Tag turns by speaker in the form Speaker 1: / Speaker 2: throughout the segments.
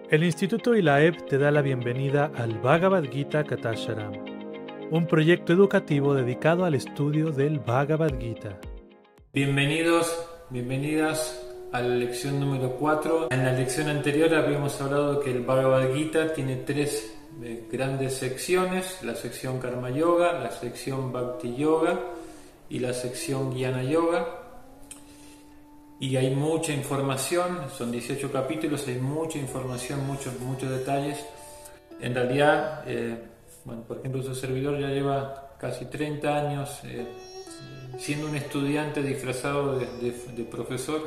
Speaker 1: El Instituto ILAEP te da la bienvenida al Bhagavad Gita Kathasharam, un proyecto educativo dedicado al estudio del Bhagavad Gita.
Speaker 2: Bienvenidos, bienvenidas a la lección número 4. En la lección anterior habíamos hablado que el Bhagavad Gita tiene tres grandes secciones: la sección Karma Yoga, la sección Bhakti Yoga y la sección Jnana Yoga. Y hay mucha información, son 18 capítulos, hay mucha información, muchos detalles. En realidad, por ejemplo, su servidor ya lleva casi 30 años siendo un estudiante disfrazado de profesor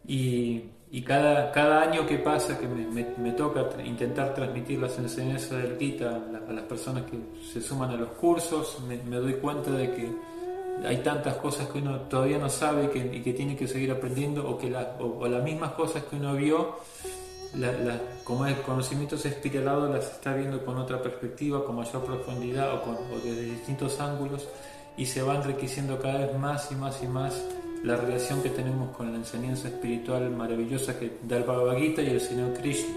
Speaker 2: y cada año que pasa que me toca intentar transmitir las enseñanzas del Gita a las personas que se suman a los cursos, me doy cuenta de que hay tantas cosas que uno todavía no sabe y que tiene que seguir aprendiendo, o las mismas cosas que uno vio, como el conocimiento es espiralado, las está viendo con otra perspectiva, con mayor profundidad o desde distintos ángulos, y se va enriqueciendo cada vez más y más y más la relación que tenemos con la enseñanza espiritual maravillosa que da el Bhagavad Gita y el Señor Krishna.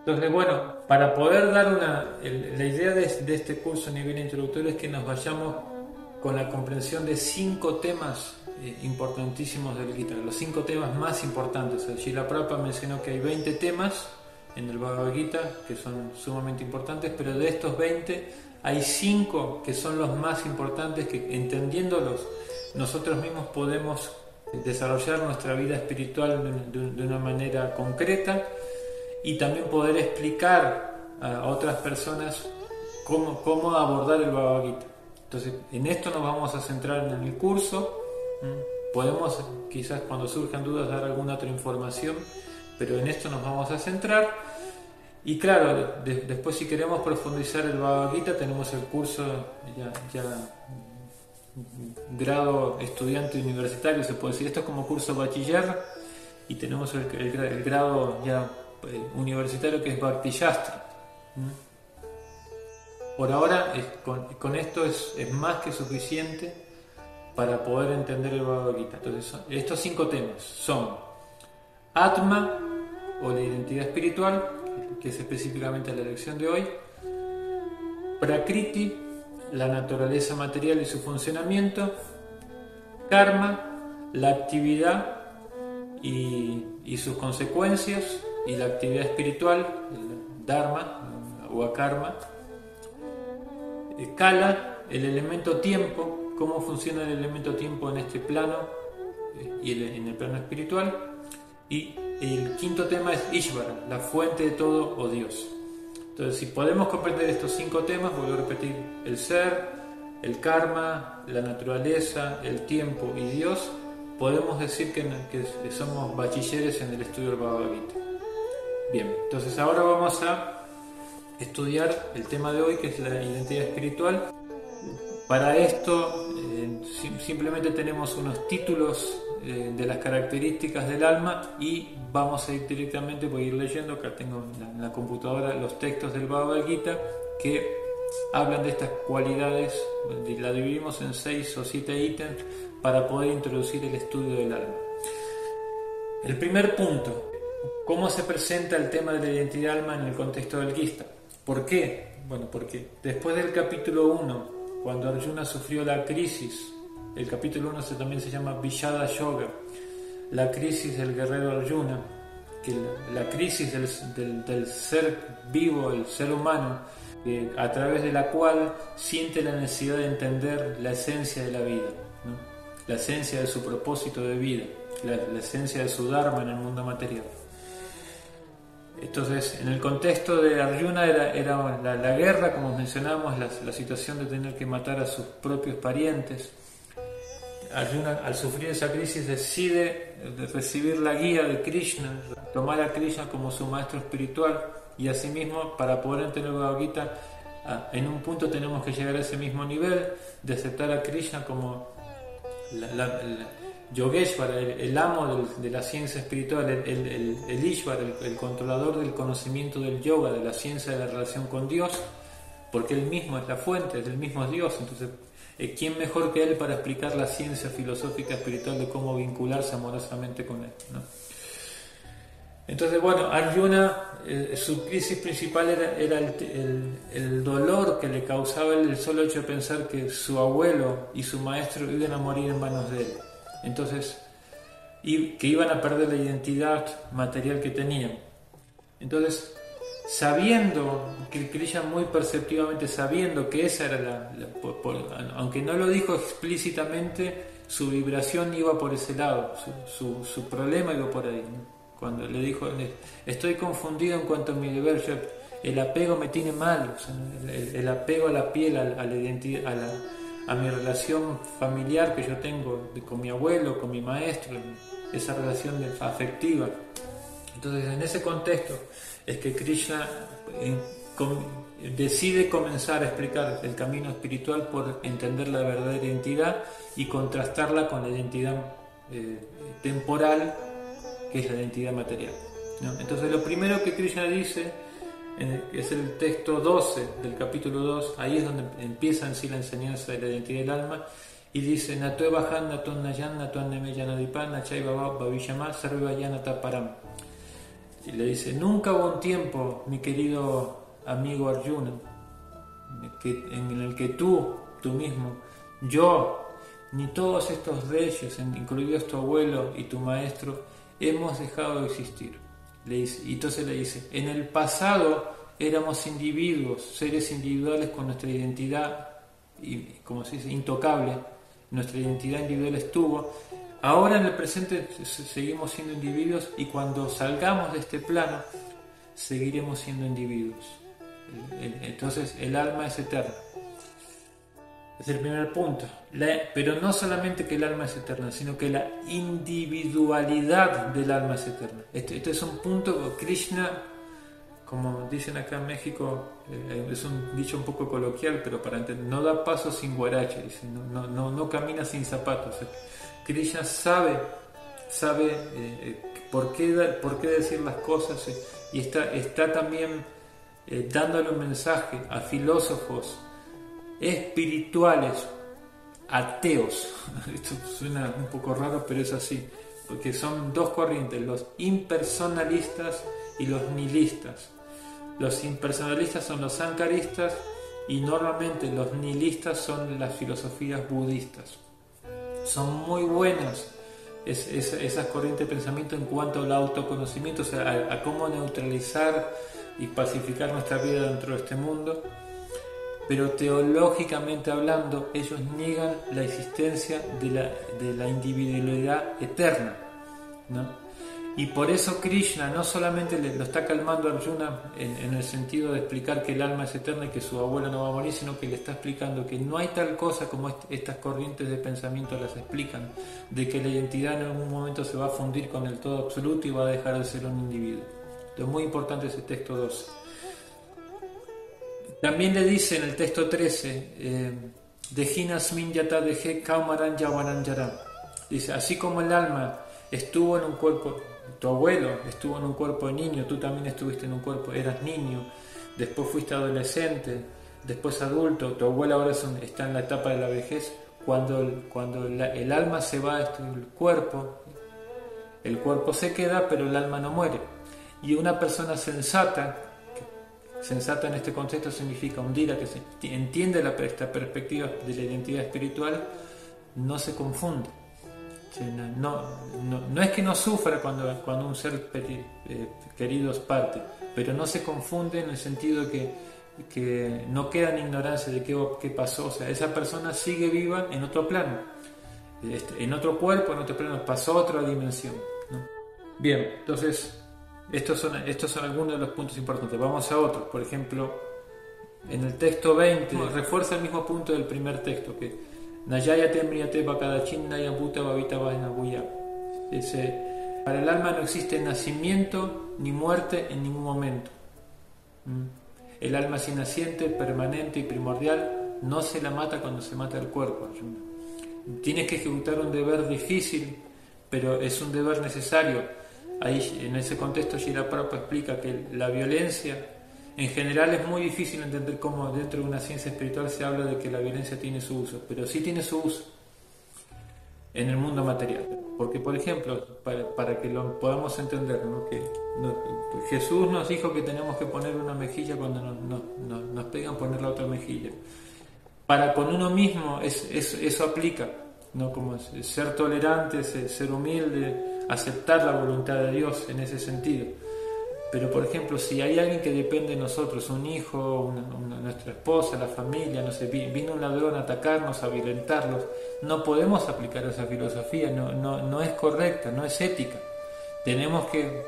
Speaker 2: Entonces, para poder dar la idea de este curso a nivel introductorio es que nos vayamos con la comprensión de 5 temas importantísimos del Gita, los 5 temas más importantes. Srila Prabhupada mencionó que hay 20 temas en el Bhagavad Gita que son sumamente importantes, pero de estos 20 hay 5 que son los más importantes, que entendiéndolos nosotros mismos podemos desarrollar nuestra vida espiritual de una manera concreta, y también poder explicar a otras personas cómo abordar el Bhagavad Gita. Entonces, en esto nos vamos a centrar en el curso. Podemos quizás cuando surjan dudas dar alguna otra información, pero en esto nos vamos a centrar. Y claro, después si queremos profundizar el Bhagavad Gita, tenemos el curso ya grado estudiante universitario, se puede decir. Esto es como curso bachiller, y tenemos el grado ya universitario, que es Bhakti Shastra. Por ahora con esto es más que suficiente para poder entender el Bhagavad Gita. Entonces, estos 5 temas son Atma, o la identidad espiritual, que es específicamente la lección de hoy; Prakriti, la naturaleza material y su funcionamiento; Karma, la actividad y sus consecuencias y la actividad espiritual, el Dharma o Akarma; Kala, el elemento tiempo, cómo funciona el elemento tiempo en este plano y en el plano espiritual; y el 5º tema es Ishvara, la fuente de todo o Dios. Entonces, si podemos comprender estos 5 temas, vuelvo a repetir: el ser, el karma, la naturaleza, el tiempo y Dios, podemos decir que somos bachilleres en el estudio del Bhagavad Gita. Bien, entonces ahora vamos a estudiar el tema de hoy, que es la identidad espiritual. Para esto simplemente tenemos unos títulos de las características del alma, y vamos a ir directamente, voy a ir leyendo. Acá tengo en la computadora los textos del Bhagavad Gita que hablan de estas cualidades. La dividimos en 6 o 7 ítems para poder introducir el estudio del alma. El primer punto: ¿cómo se presenta el tema de la identidad alma en el contexto del Gita? ¿Por qué? Porque después del capítulo 1, cuando Arjuna sufrió la crisis, el capítulo 1 también se llama Vishada Yoga, la crisis del guerrero Arjuna, que la crisis del ser vivo, el ser humano, a través de la cual siente la necesidad de entender la esencia de la vida, ¿no? La esencia de su propósito de vida, la esencia de su Dharma en el mundo material. Entonces, en el contexto de Arjuna era la guerra, como mencionamos, la situación de tener que matar a sus propios parientes. Arjuna, al sufrir esa crisis, decide recibir la guía de Krishna, tomar a Krishna como su maestro espiritual, y asimismo, para poder entender el Bhagavad Gita, en un punto tenemos que llegar a ese mismo nivel de aceptar a Krishna como Yogeshvara, el amo de la ciencia espiritual, el Ishvara, el controlador del conocimiento del yoga, de la ciencia de la relación con Dios, porque él mismo es la fuente, él mismo es Dios. Entonces, ¿quién mejor que él para explicar la ciencia filosófica espiritual de cómo vincularse amorosamente con él, ¿no? Entonces, bueno, Arjuna, su crisis principal era el dolor que le causaba el solo hecho de pensar que su abuelo y su maestro iban a morir en manos de él. Entonces, y que iban a perder la identidad material que tenían. Entonces, sabiendo, que Krishna muy perceptivamente sabiendo que esa era aunque no lo dijo explícitamente, su vibración iba por ese lado, su problema iba por ahí, ¿no? Cuando le dijo, estoy confundido en cuanto a mi deber, el apego me tiene mal, o sea, el apego a la piel, a la identidad, a mi relación familiar que yo tengo con mi abuelo, con mi maestro, esa relación afectiva. Entonces, en ese contexto es que Krishna decide comenzar a explicar el camino espiritual por entender la verdadera identidad y contrastarla con la identidad temporal, que es la identidad material, ¿no? Entonces, lo primero que Krishna dice es el texto 12 del capítulo 2, ahí es donde empieza en sí la enseñanza de la identidad del alma, y dice: Natue bajan naton nayan natuan nemeyanadipan nachai baba bhavishama sarvayanata param. Y le dice: nunca hubo un tiempo, mi querido amigo Arjuna, en el que tú mismo, yo, ni todos estos reyes, incluidos tu abuelo y tu maestro, hemos dejado de existir. Y entonces le dice: en el pasado éramos individuos, seres individuales con nuestra identidad, como se dice, intocable. Nuestra identidad individual estuvo. Ahora en el presente seguimos siendo individuos, y cuando salgamos de este plano seguiremos siendo individuos. Entonces el alma es eterna. Es el primer punto. Pero no solamente que el alma es eterna, sino que la individualidad del alma es eterna. Este es un punto que Krishna, como dicen acá en México, es un dicho un poco coloquial, pero para entender, no da paso sin guarache, dice, no camina sin zapatos. Krishna sabe por qué decir las cosas, y está también dándole un mensaje a filósofos espirituales ateos. Esto suena un poco raro, pero es así, porque son dos corrientes: los impersonalistas y los nihilistas. Los impersonalistas son los sankaristas, y normalmente los nihilistas son las filosofías budistas. Son muy buenas esas corrientes de pensamiento en cuanto al autoconocimiento, o sea, a cómo neutralizar y pacificar nuestra vida dentro de este mundo. Pero teológicamente hablando, ellos niegan la existencia de la individualidad eterna, ¿no? Y por eso Krishna no solamente lo está calmando a Arjuna en el sentido de explicar que el alma es eterna y que su abuelo no va a morir, sino que le está explicando que no hay tal cosa como estas corrientes de pensamiento las explican, de que la identidad en algún momento se va a fundir con el todo absoluto y va a dejar de ser un individuo. Es muy importante ese texto 12. También le dice en el texto 13, Dehinasmin yata deje kaumaran yawaran yaram. Dice: así como el alma estuvo en un cuerpo, tu abuelo estuvo en un cuerpo de niño, tú también estuviste en un cuerpo, eras niño, después fuiste adolescente, después adulto, tu abuelo ahora está en la etapa de la vejez. Cuando el alma se va del cuerpo, el cuerpo se queda, pero el alma no muere. Y una persona sensata en este contexto significa un dira que entiende esta perspectiva de la identidad espiritual, no se confunde. No es que no sufra cuando un ser querido parte, pero no se confunde en el sentido de que no queda en ignorancia de qué pasó. O sea, esa persona sigue viva en otro plano, en otro cuerpo, en otro plano, pasó a otra dimensión, ¿no? Bien, entonces estos son algunos de los puntos importantes. Vamos a otros. Por ejemplo, en el texto 20 refuerza el mismo punto del primer texto, que Nayayate Mriyate Bakadachinaya Bhuta Bhavita Vainabuya. Dice: para el alma no existe nacimiento ni muerte en ningún momento. El alma es inaciente, permanente y primordial. No se la mata cuando se mata el cuerpo. Tienes que ejecutar un deber difícil, pero es un deber necesario. Ahí, en ese contexto, Srila Prabhupada explica que la violencia en general es muy difícil entender cómo dentro de una ciencia espiritual se habla de que la violencia tiene su uso, pero sí tiene su uso en el mundo material. Porque, por ejemplo, para que lo podamos entender, ¿no? Jesús nos dijo que tenemos que poner una mejilla cuando nos pegan, poner la otra mejilla. Para con uno mismo eso aplica, ¿no? Como ser tolerante, ser humilde, aceptar la voluntad de Dios en ese sentido. Pero, por ejemplo, si hay alguien que depende de nosotros, un hijo, nuestra esposa, la familia, no sé, vino un ladrón a atacarnos, a violentarlos, no podemos aplicar esa filosofía, no es correcta, no es ética. Tenemos que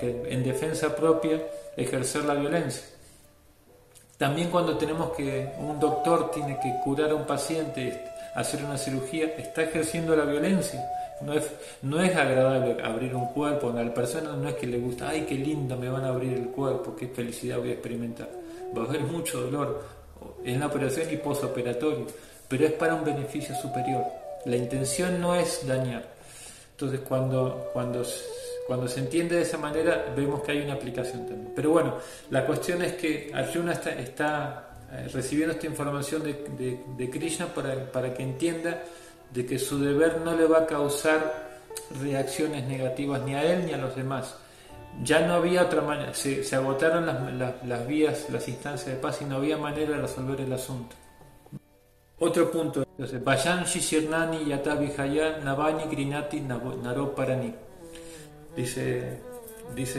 Speaker 2: en defensa propia ejercer la violencia. También cuando un doctor tiene que curar a un paciente, hacer una cirugía, está ejerciendo la violencia. No es agradable abrir un cuerpo, a la persona no es que le gusta, ay, qué lindo, me van a abrir el cuerpo, qué felicidad voy a experimentar. Va a haber mucho dolor en la operación y posoperatorio, pero es para un beneficio superior. La intención no es dañar. Entonces cuando se entiende de esa manera, vemos que hay una aplicación también. Pero bueno, la cuestión es que Arjuna está recibiendo esta información de Krishna para que entienda de que su deber no le va a causar reacciones negativas ni a él ni a los demás. Ya no había otra manera, se agotaron las vías, las instancias de paz y no había manera de resolver el asunto. Otro punto, entonces, Vayan Shishirnani Yata Vijaya Navani Grinati Naroparani. Dice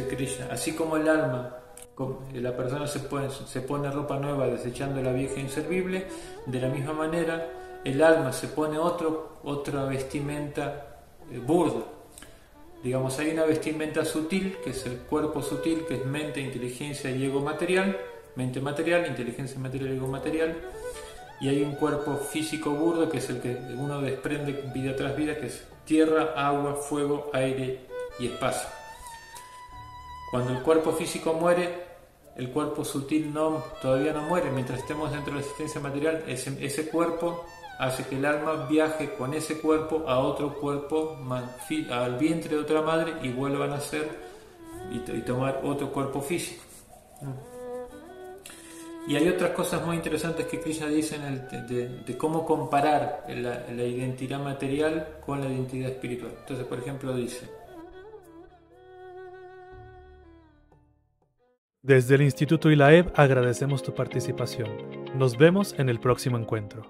Speaker 2: Krishna, así como el alma, la persona se pone ropa nueva desechando la vieja inservible, de la misma manera el alma se pone otra vestimenta burda. Digamos, hay una vestimenta sutil, que es el cuerpo sutil, que es mente, inteligencia y ego material, mente material, inteligencia material y ego material, y hay un cuerpo físico burdo, que es el que uno desprende vida tras vida, que es tierra, agua, fuego, aire y espacio. Cuando el cuerpo físico muere, el cuerpo sutil todavía no muere. Mientras estemos dentro de la existencia material, ese cuerpo hace que el alma viaje con ese cuerpo a otro cuerpo, al vientre de otra madre, y vuelva a nacer y tomar otro cuerpo físico. Y hay otras cosas muy interesantes que Krishna dice de cómo comparar la identidad material con la identidad espiritual. Entonces, por ejemplo, dice:
Speaker 1: desde el Instituto ILAEB agradecemos tu participación. Nos vemos en el próximo encuentro.